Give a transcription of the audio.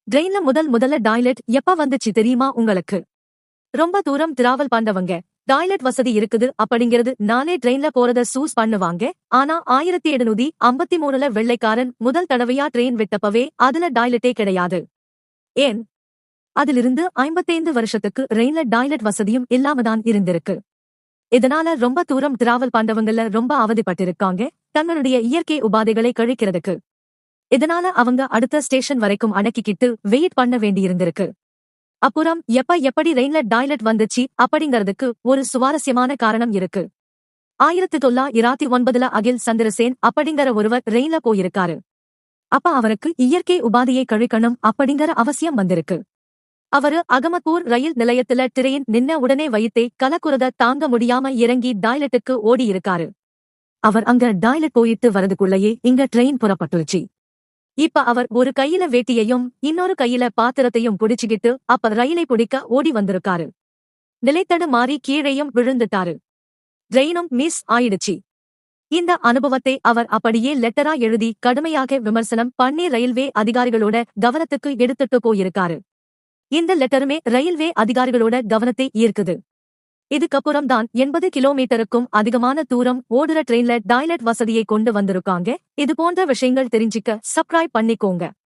ட்ரெயின்ல முதல்ல டாய்லெட் எப்ப வந்துச்சு தெரியுமா உங்களுக்கு? ரொம்ப தூரம் டிராவல் பண்ணவங்க டாய்லெட் வசதி இருக்குது அப்படிங்கிறது நானே ட்ரெயின்ல போறத சூஸ் பண்ணுவாங்க. ஆனா 1753ல வெள்ளைக்காரன் முதல் தடவையா ட்ரெயின் விட்டப்பவே அதுல டாய்லெட்டே கிடையாது. ஏன்? அதிலிருந்து 55 வருஷத்துக்கு ரெயின்ல டாய்லெட் வசதியும் இல்லாம தான் இருந்திருக்கு. இதனால ரொம்ப தூரம் டிராவல் பண்றவங்கல ரொம்ப அவதிப்பட்டிருக்காங்க தங்களுடைய இயற்கை உபாதைகளை கழிக்கிறதுக்கு. இதனால அவங்க அடுத்த ஸ்டேஷன் வரைக்கும் அடக்கிக்கிட்டு வெயிட் பண்ண வேண்டியிருந்திருக்கு. அப்புறம் எப்படி ரெயின்ல டாய்லெட் வந்துச்சு அப்படிங்கறதுக்கு ஒரு சுவாரஸ்யமான காரணம் இருக்கு. 1909ல அகில் சந்திரசேன் அப்படிங்கிற ஒருவர் ரெயின்ல போயிருக்காரு. அப்ப அவருக்கு இயற்கை உபாதையை கழிக்கணும் அப்படிங்கிற அவசியம் வந்திருக்கு. அவரு அகமத்பூர் ரயில் நிலையத்துல ட்ரெயின் நின்ன உடனே வயித்தை கலக்குறத தாங்க முடியாம இறங்கி டாய்லெட்டுக்கு ஓடி இருக்காரு. அவர் அங்க டாய்லெட் போயிட்டு வரதுக்குள்ளேயே இங்க ட்ரெயின் புறப்பட்டுருச்சு. இப்ப அவர் ஒரு கையில வேட்டியையும் இன்னொரு கையில பாத்திரத்தையும் புடிச்சுக்கிட்டு அப்ப ரயிலை பிடிக்க ஓடி வந்திருக்காரு. நிலைத்தடு மாறி கீழேயும் விழுந்துட்டாரு. ட்ரெயினும் மிஸ் ஆயிடுச்சு. இந்த அனுபவத்தை அவர் அப்படியே லெட்டரா எழுதி கடுமையாக விமர்சனம் பண்ணி ரயில்வே அதிகாரிகளோட கவனத்துக்கு எடுத்துட்டு போயிருக்காரு. இந்த லெட்டருமே ரயில்வே அதிகாரிகளோட கவனத்தை ஈர்க்குது. இதுக்கப்புறம் தான் 80 கிலோமீட்டருக்கும் அதிகமான தூரம் ஓடுற ட்ரெயின்ல டாய்லெட் வசதியை கொண்டு வந்திருக்காங்க. இது போன்ற விஷயங்கள் தெரிஞ்சுக்க சப்ஸ்கிரைப் பண்ணிக்கோங்க.